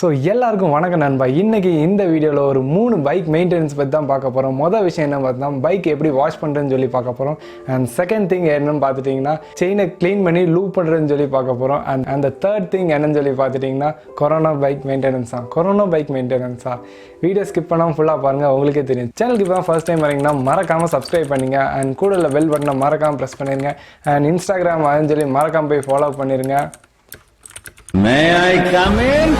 So எல்லாருக்கும் வணக்கம் நண்பா. இன்றைக்கி இந்த வீடியோவில் ஒரு 3 பைக் மெயின்டெனன்ஸ் பற்றி தான் பார்க்க போகிறோம். மொதல் விஷயம் என்ன பார்த்தா பைக் எப்படி வாஷ் பண்ணுறேன்னு சொல்லி பார்க்க போகிறோம். அண்ட் செகண்ட் திங் என்னன்னு பார்த்துட்டிங்கன்னா செயினை க்ளீன் பண்ணி லூப் பண்ணுறேன்னு சொல்லி பார்க்க போகிறோம். அண்ட் அந்த தேர்ட் திங் என்னன்னு சொல்லி பார்த்துட்டிங்கன்னா கொரோனா பைக் மெயின்டெனன்ஸா. வீடியோ ஸ்கிப் பண்ணாமல் ஃபுல்லாக பாருங்கள், உங்களுக்கே தெரியும். சேனலுக்கு இப்போ தான் ஃபர்ஸ்ட் டைம் வரீங்கன்னா மறக்காமல் சப்ஸ்கிரைப் பண்ணிங்க. அண்ட் கூட உள்ள பெல் பட்டனை மறக்காமல் ப்ரெஸ் பண்ணிடுங்க. அண்ட் இன்ஸ்டாகிராம் அதுன்னு சொல்லி மறக்காமல் போய் ஃபாலோ பண்ணிடுங்க. May I come in?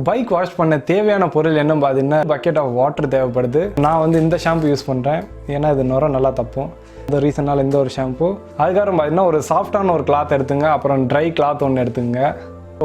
Bike wash பண்ண தேவையான பொருள் என்ன பார்த்தீங்கன்னா பக்கெட் ஆஃப் வாட்டர் தேவைப்படுது. நான் வந்து இந்த ஷாம்பு யூஸ் பண்ணுறேன், ஏன்னா இது நுர நல்லா தப்பும். இந்த ரீசனால் இந்த ஒரு ஷாம்பு. அதுக்கப்புறம் பார்த்தீங்கன்னா ஒரு சாஃப்டான ஒரு கிளாத் எடுத்துங்க, அப்புறம் ட்ரை கிளாத் ஒன்று எடுத்துங்க.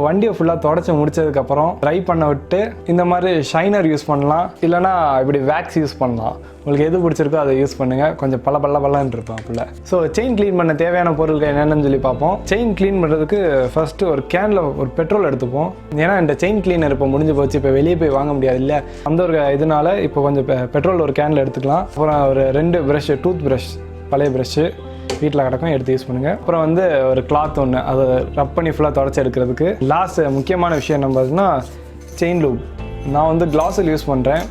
வண்டியை ஃபுல்லாக தொடச்சி முடிச்சதுக்கப்புறம் ட்ரை பண்ண விட்டு இந்த மாதிரி ஷைனர் யூஸ் பண்ணலாம், இல்லைனா இப்படி வேக்ஸ் யூஸ் பண்ணலாம். உங்களுக்கு எது பிடிச்சிருக்கோ அதை யூஸ் பண்ணுங்கள். கொஞ்சம் பல்லன்னு இருப்போம் அப்படில. ஸோ செயின் க்ளீன் பண்ண தேவையான பொருட்கள் என்னென்னு சொல்லி பார்ப்போம். செயின் க்ளீன் பண்ணுறதுக்கு ஃபஸ்ட்டு ஒரு கேனில் ஒரு பெட்ரோல் எடுத்துப்போம். ஏன்னா இந்த செயின் கிளீனர் இப்போ முடிஞ்சு போச்சு, இப்போ வெளியே போய் வாங்க முடியாது இல்லை. அந்த ஒரு இதனால இப்போ கொஞ்சம் பெட்ரோல் ஒரு கேனில் எடுத்துக்கலாம். அப்புறம் ஒரு 2 ப்ரஷ், டூத் ப்ரஷ், பழைய ப்ரஷ்ஷு வீட்டில் கிடக்கும், எடுத்து யூஸ் பண்ணுங்கள். அப்புறம் வந்து ஒரு கிளாத் ஒன்று, அதை ரப் பண்ணி ஃபுல்லாக தொடச்சி எடுக்கிறதுக்கு. லாஸ்ட் முக்கியமான விஷயம் என்ன பார்த்தீங்கன்னா செயின் லூப். நான் வந்து கிளாஸில் யூஸ் பண்ணுறேன்.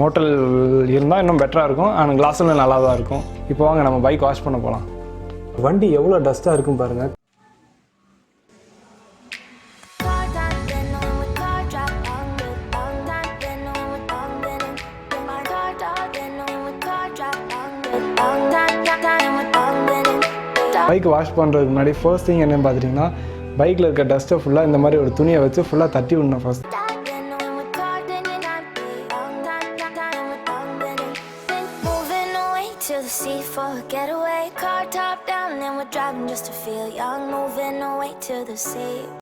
மோட்டல் இருந்தால் இன்னும் பெட்டராக இருக்கும், ஆனால் கிளாஸில் நல்லா தான் இருக்கும். இப்போ வாங்க நம்ம பைக் வாஷ் பண்ண போகலாம். வண்டி எவ்வளோ டஸ்ட்டாக இருக்கும் பாருங்கள். பைக் வாஷ் பண்ணுறதுக்கு முன்னாடி ஃபர்ஸ்ட் திங் என்னன்னு பார்த்துட்டிங்கன்னா பைக்கில் இருக்க டஸ்ட்டை ஃபுல்லாக இந்த மாதிரி ஒரு துணியை வச்சு ஃபுல்லாக தட்டி விடணும் ஃபர்ஸ்ட்.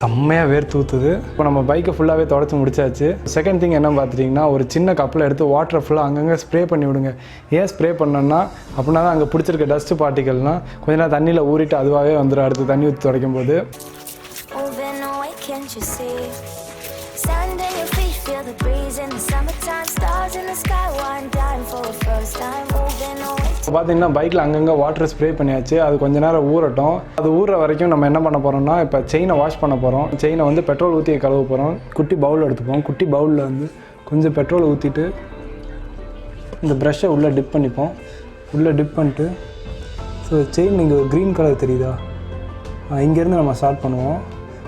செம்மையாக வேர்த்து ஊற்றுது. இப்போ நம்ம பைக்கை ஃபுல்லாகவே தொடச்சி முடிச்சாச்சு. செகண்ட் திங் என்ன பார்த்துட்டிங்கன்னா ஒரு சின்ன கப்பில் எடுத்து வாட்டரை ஃபுல்லாக அங்கங்கே ஸ்ப்ரே பண்ணி விடுங்க. ஏன் ஸ்ப்ரே பண்ணோன்னா அப்படின்னா தான் அங்கே பிடிச்சிருக்க டஸ்ட்டு பார்ட்டிகள்னால் கொஞ்ச நேரம் தண்ணியில் ஊறிட்டு அதுவாகவே வந்துடும். அடுத்து தண்ணி ஊற்றி துடைக்கும் போது பார்த்தீங்கன்னா பைக்கில் அங்கங்கே வாட்டர் ஸ்ப்ரே பண்ணியாச்சு. அது கொஞ்ச நேரம் ஊறட்டும். அது ஊறுற வரைக்கும் நம்ம என்ன பண்ண போகிறோம்னா இப்போ செயினை வாஷ் பண்ண போகிறோம். செயினை வந்து பெட்ரோல் ஊற்றி கழுவ போகிறோம். குட்டி பவுல் எடுத்துப்போம். குட்டி பவுலில் வந்து கொஞ்சம் பெட்ரோல் ஊற்றிட்டு இந்த ப்ரஷ்ஷை உள்ளே டிப் பண்ணிப்போம். உள்ளே டிப் பண்ணிட்டு ஸோ செயின் நீங்கள் க்ரீன் கலர் தெரியுதா, இங்கேருந்து நம்ம ஸ்டார்ட் பண்ணுவோம்.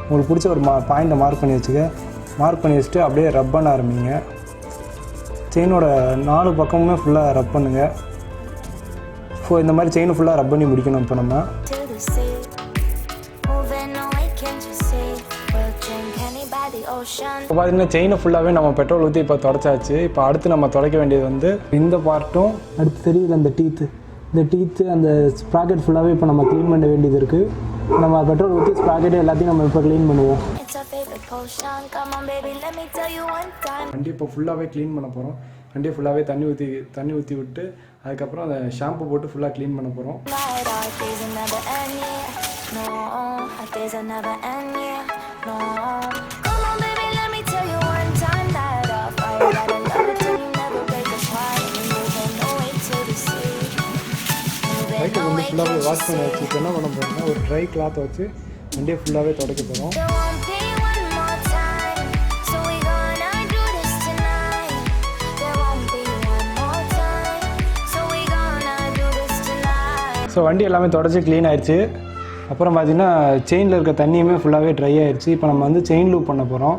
உங்களுக்கு பிடிச்ச ஒரு பாயிண்ட்டை மார்க் பண்ணி வச்சுட்டு அப்படியே ரப் பண்ண ஆரம்பிங்க. செயினோட 4 பக்கமுமே ஃபுல்லாக ரப் பண்ணுங்கள். ஸோ இந்த மாதிரி செயினை ஃபுல்லாக ரப் பண்ணி முடிக்கணும். இப்போ நம்ம இப்போ பார்த்தீங்கன்னா செயினை ஃபுல்லாகவே நம்ம பெட்ரோல் ஊற்றி இப்போ தொடச்சாச்சு. இப்போ அடுத்து நம்ம துடைக்க வேண்டியது வந்து இந்த பார்ட்டும், அடுத்து தெரியுது அந்த டீத்து அந்த ஸ்ப்ராக்கெட் ஃபுல்லாகவே இப்போ நம்ம க்ளீன் பண்ண வேண்டியது இருக்குது. நம்ம பெட்ரோல் ஊற்றி ஸ்ப்ராக்கெட் எல்லாத்தையும் நம்ம இப்போ க்ளீன் பண்ணுவோம். வண்டி இப்போ ஃபுல்லாகவே க்ளீன் பண்ண போகிறோம். வண்டியை ஃபுல்லாகவே தண்ணி ஊற்றி விட்டு அதுக்கப்புறம் அந்த ஷாம்பு போட்டு ஃபுல்லாக க்ளீன் பண்ண போகிறோம். பைக்கை வந்து ஃபுல்லாகவே வாஷ் பண்ணி வச்சு இப்போ என்ன பண்ண போகிறோம்னா ஒரு ட்ரை கிளாத்தை வச்சு வண்டியை ஃபுல்லாகவே துடைக்க போகிறோம். ஸோ வண்டி எல்லாமே தொடச்சி க்ளீன் ஆயிடுச்சு. அப்புறம் பார்த்திங்கன்னா செயினில் இருக்க தண்ணியுமே ஃபுல்லாகவே ட்ரை ஆயிடுச்சு. இப்போ நம்ம வந்து செயின் லூப் பண்ண போகிறோம்.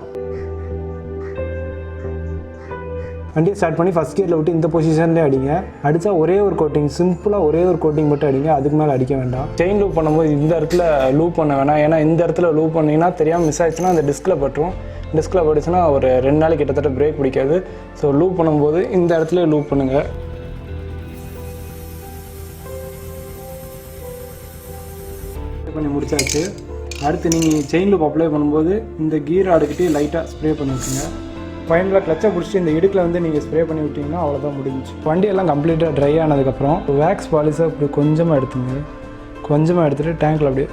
வண்டியை ஸ்டார்ட் பண்ணி ஃபஸ்ட் கியரில் விட்டு இந்த பொசிஷன்லேயே அடிங்க. அடித்தா ஒரே ஒரு கோட்டிங், சிம்பிளாக ஒரே ஒரு கோட்டிங் மட்டும் அடிங்க, அதுக்கு மேலே அடிக்க வேண்டாம். செயின் லூப் பண்ணும்போது இந்த இடத்துல லூப் பண்ண வேணாம். ஏன்னா இந்த இடத்துல லூப் பண்ணிங்கன்னா தெரியாமல் மிஸ் ஆயிடுச்சுன்னா அந்த டிஸ்கில் பட்டுரும். டிஸ்கில் பட்டுச்சுன்னா ஒரு 2 நாளைக்கு கிட்டத்தட்ட பிரேக் பிடிக்காது. ஸோ லூப் பண்ணும்போது இந்த இடத்துல லூப் பண்ணுங்கள். பண்ணி முடிச்சாச்சு. அடுத்து நீங்கள் செயின் லூப் அப்ளை பண்ணும்போது இந்த கீர் ஆடுக்கிட்டே லைட்டாக ஸ்ப்ரே பண்ணி விட்டுங்க. ஃபைனலாக கிளச்சை பிடிச்சிட்டு இந்த இடுக்கில் வந்து நீங்கள் ஸ்ப்ரே பண்ணி விட்டிங்கன்னா அவ்வளோதான் முடிஞ்சிச்சு. வண்டியெல்லாம் கம்ப்ளீட்டாக ட்ரை ஆனதுக்கப்புறம் வேக்ஸ் பாலிஸை அப்படி கொஞ்சமாக எடுத்துகிட்டு டேங்க்கில் அப்படியே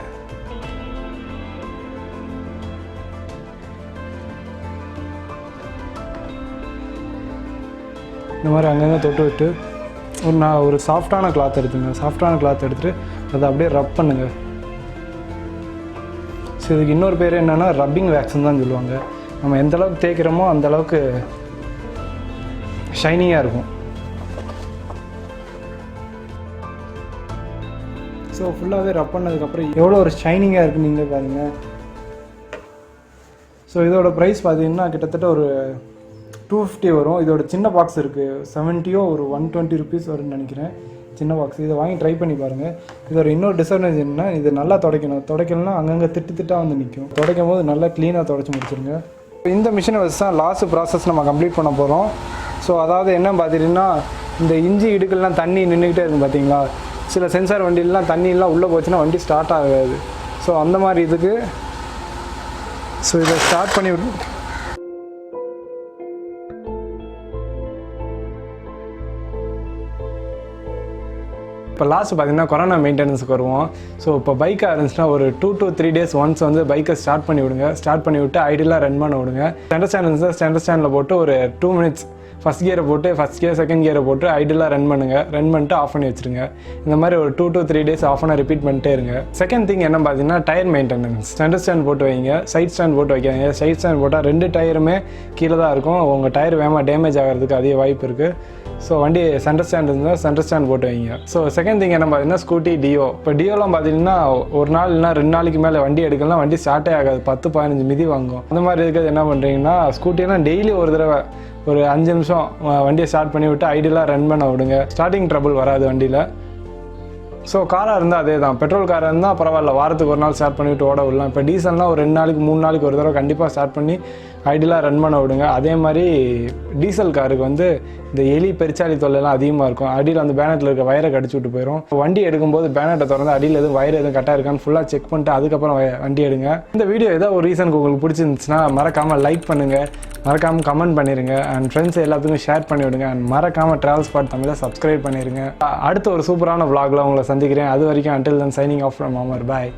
இந்த மாதிரி அங்கங்கே தொட்டு விட்டு ஒரு சாஃப்டான கிளாத் எடுத்துங்க. சாஃப்டான கிளாத் எடுத்துகிட்டு அதை அப்படியே ரப் பண்ணுங்கள். ஸோ இதுக்கு இன்னொரு பேர் என்னென்னா ரப்பிங் வேக்ஸ்ன்னு தான் சொல்லுவாங்க. நம்ம எந்த அளவுக்கு தேய்க்கிறோமோ அந்தளவுக்கு ஷைனிங்காக இருக்கும். ஸோ ஃபுல்லாகவே ரப் பண்ணதுக்கப்புறம் எவ்வளோ ஒரு ஷைனிங்காக இருக்குன்னு நீங்களே பாருங்கள். ஸோ இதோட ப்ரைஸ் பார்த்தீங்கன்னா கிட்டத்தட்ட ஒரு 250 வரும். இதோட சின்ன பாக்ஸ் இருக்குது, 70 ஒரு 120 ருபீஸ் வரும்னு நினைக்கிறேன் சின்ன பாக்ஸ். இதை வாங்கி ட்ரை பண்ணி பாருங்கள். இதோட இன்னொரு டிஸ்அட்வான்டேஜ் என்னன்னா, இது நல்லா துடைக்கணும்னா அங்கங்கே திட்டாக வந்து நிற்கும். துடைக்கும் போது நல்லா க்ளீனாக துடைச்சி முடிச்சிருங்க. இந்த மிஷினை வச்சு தான் லாஸ்ட் ப்ராசஸ் நம்ம கம்ப்ளீட் பண்ண போகிறோம். ஸோ அதாவது என்ன பார்த்துட்டிங்கன்னா, இந்த இஞ்சி இடுக்கெல்லாம் தண்ணி நின்றுக்கிட்டே இருக்கும் பார்த்தீங்களா. சில சென்சார் வண்டியிலாம் தண்ணியெலாம் உள்ளே போச்சுன்னா வண்டி ஸ்டார்ட் ஆகாது. ஸோ அந்த மாதிரி இதுக்கு இதை ஸ்டார்ட் பண்ணி இப்போ லாஸ்ட் பார்த்தீங்கன்னா கொரோனா மெயின்டெனன்ஸுக்கு வருவோம். ஸோ இப்போ பைக்காக இருந்துச்சுன்னா ஒரு 2 to 3 days ஒன்ஸ் வந்து பைக்கை ஸ்டார்ட் பண்ணி விடுங்க. ஸ்டார்ட் பண்ணி விட்டு ஐடியலாக ரன் பண்ண விடுங்க. ஸ்டாண்டர்ட் ஸ்டாண்ட் இருந்துச்சுன்னா ஸ்டாண்டர்ட் ஸ்டாண்டில் போட்டு ஒரு 2 minutes ஃபஸ்ட் கியரை போட்டு ஃபஸ்ட் கியர் செகண்ட் கியரை போட்டு ஐடியலாக ரன் பண்ணுங்கள். ரன் பண்ணிட்டு ஆஃப் பண்ணி வச்சுருங்க. இந்த மாதிரி ஒரு 2 to 3 days ஆஃப் பண்ண ரிப்பீட் பண்ணிட்டே இருங்க. செகண்ட் திங் என்ன பார்த்தீங்கன்னா டயர் மெயின்டெனன்ஸ். ஸ்டாண்டர்ட் ஸ்டாண்ட் போட்டு வைங்க, சைட் ஸ்டாண்ட் போட்டு வைக்காதீங்க. சைட் ஸ்டாண்ட் போட்டால் 2 டயருமே கீழே தான் இருக்கும். உங்கள் டயர் வேகமாக டேமேஜ் ஆகிறதுக்கு அதிக வாய்ப்பு இருக்குது. ஸோ வண்டி சென்டர் ஸ்டாண்ட் இருந்தால் சென்டர் ஸ்டாண்ட் போட்டு வைங்க. ஸோ செகண்ட் திங் என்ன பார்த்தீங்கன்னா ஸ்கூட்டி டியோ. இப்போ டியோலாம் பார்த்தீங்கன்னா ஒரு நாள் இல்லைனா 2 நாளைக்கு மேலே வண்டி எடுக்கலாம், வண்டி ஸ்டார்ட்டே ஆகாது, 10-15 மிதி வாங்கும். அந்த மாதிரி இருக்கிறது என்ன பண்ணுறீங்கன்னா, ஸ்கூட்டியெல்லாம் டெய்லி ஒரு தடவை ஒரு 5 நிமிஷம் வண்டியை ஸ்டார்ட் பண்ணி விட்டு ஐடியலாக ரன் பண்ண விடுங்க. ஸ்டார்டிங் ட்ரபிள் வராது வண்டியில். ஸோ காராக இருந்தால் அதே தான். பெட்ரோல் காராக இருந்தால் பரவாயில்ல, வாரத்துக்கு ஒரு நாள் ஸ்டார்ட் பண்ணிவிட்டு ஓட விடலாம். இப்போ டீசல்னால் ஒரு 2 நாளைக்கு 3 நாளைக்கு ஒரு தடவை கண்டிப்பாக ஸ்டார்ட் பண்ணி ஐடியலாக ரன் பண்ண விடுங்க. அதே மாதிரி டீசல் காருக்கு வந்து இந்த எலி பெருச்சாலி தொல்லைலாம் அதிகமாக இருக்கும். அடியில் அந்த பேனட்டில் இருக்க வயரை கடிச்சு விட்டு போயிடும். வண்டி எடுக்கும்போது பேனட்டை திறந்து அடியில் எதுவும் வயர் எதுவும் கட்டாக இருக்கான்னு ஃபுல்லாக செக் பண்ணிட்டு அதுக்கப்புறம் வண்டி எடுங்க. இந்த வீடியோ ஏதோ ஒரு ரீசனுக்கு உங்களுக்கு பிடிச்சிருந்துச்சுன்னா மறக்காமல் லைக் பண்ணுங்கள், மறக்காமல் கமெண்ட் பண்ணிடுங்க, அண்ட் ஃப்ரெண்ட்ஸ் எல்லாத்துக்கும் ஷேர் பண்ணி விடுங்க. அண்ட் மறக்காமல் ட்ராவல் ஸ்பாட் தமிழை சப்ஸ்கிரைப் பண்ணிடுங்க. அடுத்த ஒரு சூப்பரான vlogல உங்களை சந்திக்கிறேன். அது வரைக்கும் until then signing off from Amar. Bye.